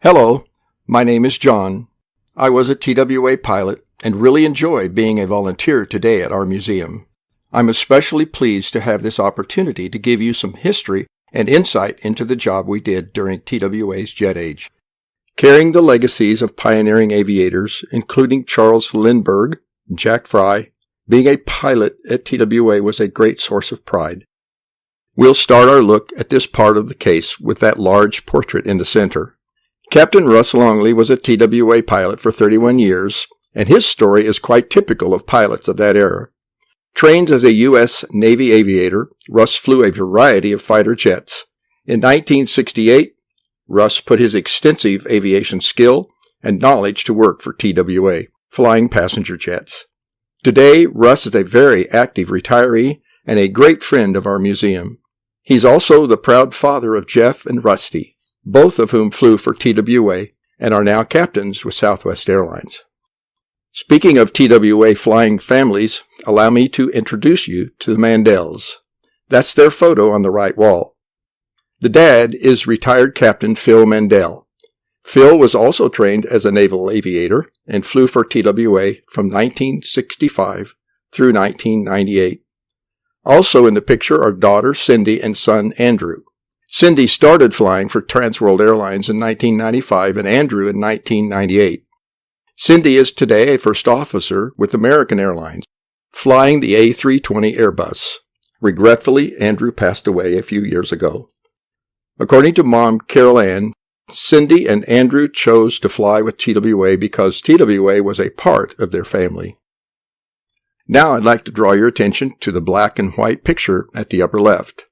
Hello, my name is John. I was a TWA pilot and really enjoy being a volunteer today at our museum. I'm especially pleased to have this opportunity to give you some history and insight into the job we did during TWA's jet age. Carrying the legacies of pioneering aviators, including Charles Lindbergh and Jack Fry, being a pilot at TWA was a great source of pride. We'll start our look at this part of the case with that large portrait in the center. Captain Russ Longley was a TWA pilot for 31 years, and his story is quite typical of pilots of that era. Trained as a U.S. Navy aviator, Russ flew a variety of fighter jets. In 1968, Russ put his extensive aviation skill and knowledge to work for TWA, flying passenger jets. Today, Russ is a very active retiree and a great friend of our museum. He's also the proud father of Jeff and Rusty, both of whom flew for TWA and are now captains with Southwest Airlines. Speaking of TWA flying families, allow me to introduce you to the Mandells. That's their photo on the right wall. The dad is retired Captain Phil Mandel. Phil was also trained as a naval aviator and flew for TWA from 1965 through 1998. Also in the picture are daughter Cindy and son Andrew. Cindy started flying for Transworld Airlines in 1995 and Andrew in 1998. Cindy is today a first officer with American Airlines, flying the A320 Airbus. Regretfully, Andrew passed away a few years ago. According to Mom Carol Ann, Cindy and Andrew chose to fly with TWA because TWA was a part of their family. Now I'd like to draw your attention to the black and white picture at the upper left.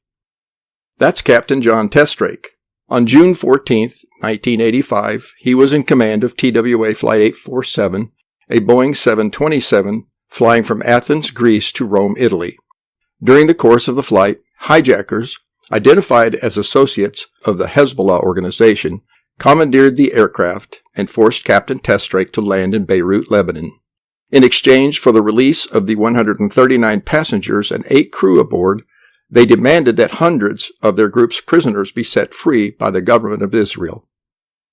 That's Captain John Testrake. On June 14, 1985, he was in command of TWA Flight 847, a Boeing 727, flying from Athens, Greece to Rome, Italy. During the course of the flight, hijackers, identified as associates of the Hezbollah organization, commandeered the aircraft and forced Captain Testrake to land in Beirut, Lebanon. In exchange for the release of the 139 passengers and 8 crew aboard, they demanded that hundreds of their group's prisoners be set free by the government of Israel.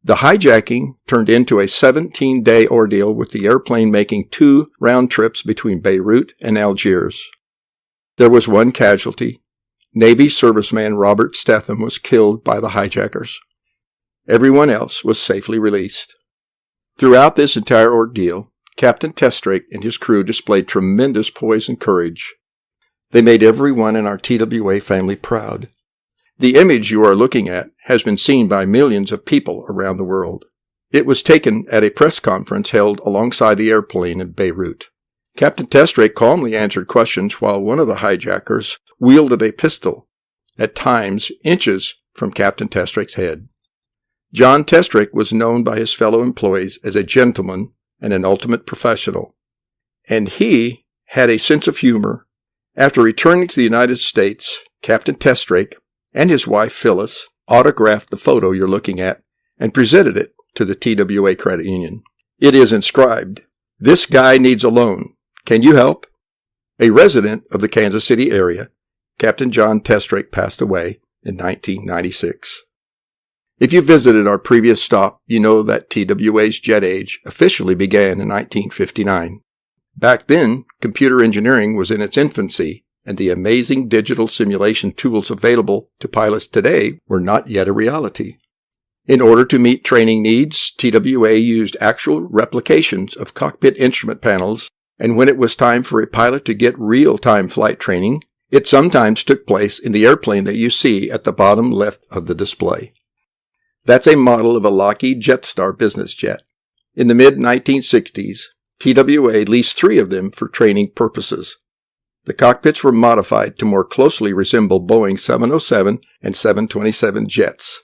The hijacking turned into a 17-day ordeal, with the airplane making 2 round trips between Beirut and Algiers. There was one casualty. Navy serviceman Robert Stetham was killed by the hijackers. Everyone else was safely released. Throughout this entire ordeal, Captain Testrake and his crew displayed tremendous poise and courage. They made everyone in our TWA family proud. The image you are looking at has been seen by millions of people around the world. It was taken at a press conference held alongside the airplane in Beirut. Captain Testrake calmly answered questions while one of the hijackers wielded a pistol, at times inches from Captain Testrake's head. John Testrake was known by his fellow employees as a gentleman and an ultimate professional, and he had a sense of humor. After returning to the United States, Captain Testrake and his wife Phyllis autographed the photo you're looking at and presented it to the TWA Credit Union. It is inscribed, "This guy needs a loan. Can you help?" A resident of the Kansas City area, Captain John Testrake passed away in 1996. If you visited our previous stop, you know that TWA's jet age officially began in 1959. Back then, computer engineering was in its infancy, and the amazing digital simulation tools available to pilots today were not yet a reality. In order to meet training needs, TWA used actual replications of cockpit instrument panels, and when it was time for a pilot to get real-time flight training, it sometimes took place in the airplane that you see at the bottom left of the display. That's a model of a Lockheed Jetstar business jet. In the mid-1960s, TWA leased 3 of them for training purposes. The cockpits were modified to more closely resemble Boeing 707 and 727 jets.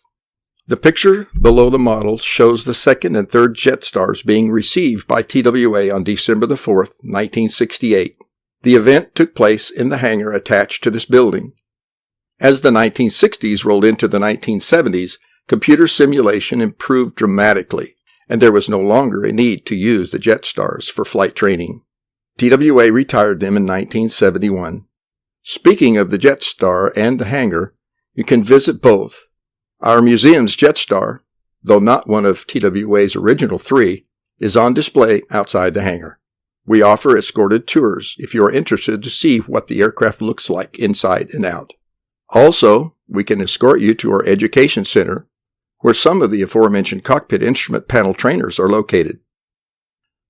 The picture below the model shows the 2nd and 3rd Jetstars being received by TWA on December 4, 1968. The event took place in the hangar attached to this building. As the 1960s rolled into the 1970s, computer simulation improved dramatically, and there was no longer a need to use the Jetstars for flight training. TWA retired them in 1971. Speaking of the Jetstar and the hangar, you can visit both. Our museum's Jetstar, though not one of TWA's original 3, is on display outside the hangar. We offer escorted tours if you are interested to see what the aircraft looks like inside and out. Also, we can escort you to our education center, where some of the aforementioned cockpit instrument panel trainers are located.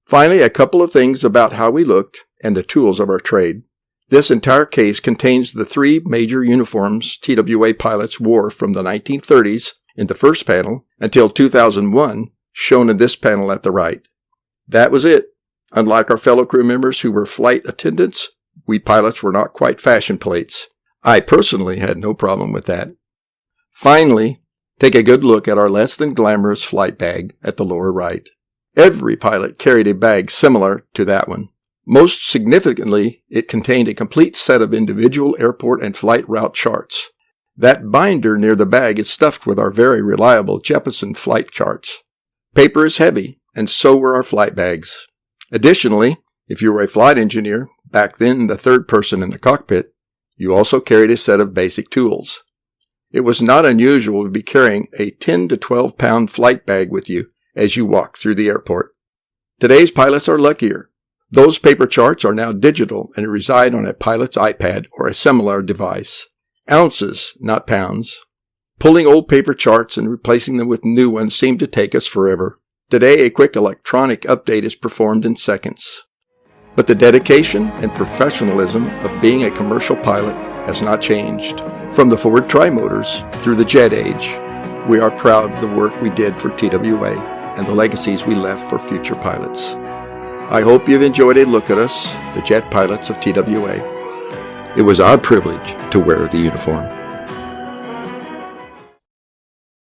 Finally, a couple of things about how we looked and the tools of our trade. This entire case contains the 3 major uniforms TWA pilots wore from the 1930s in the first panel until 2001, shown in this panel at the right. That was it. Unlike our fellow crew members who were flight attendants, we pilots were not quite fashion plates. I personally had no problem with that. Finally, take a good look at our less than glamorous flight bag at the lower right. Every pilot carried a bag similar to that one. Most significantly, it contained a complete set of individual airport and flight route charts. That binder near the bag is stuffed with our very reliable Jeppesen flight charts. Paper is heavy, and so were our flight bags. Additionally, if you were a flight engineer, back then the third person in the cockpit, you also carried a set of basic tools. It was not unusual to be carrying a 10 to 12 pound flight bag with you as you walk through the airport. Today's pilots are luckier. Those paper charts are now digital and reside on a pilot's iPad or a similar device. Ounces, not pounds. Pulling old paper charts and replacing them with new ones seemed to take us forever. Today, a quick electronic update is performed in seconds. But the dedication and professionalism of being a commercial pilot has not changed. From the Ford Trimotors through the jet age, we are proud of the work we did for TWA and the legacies we left for future pilots. I hope you've enjoyed a look at us, the jet pilots of TWA. It was our privilege to wear the uniform.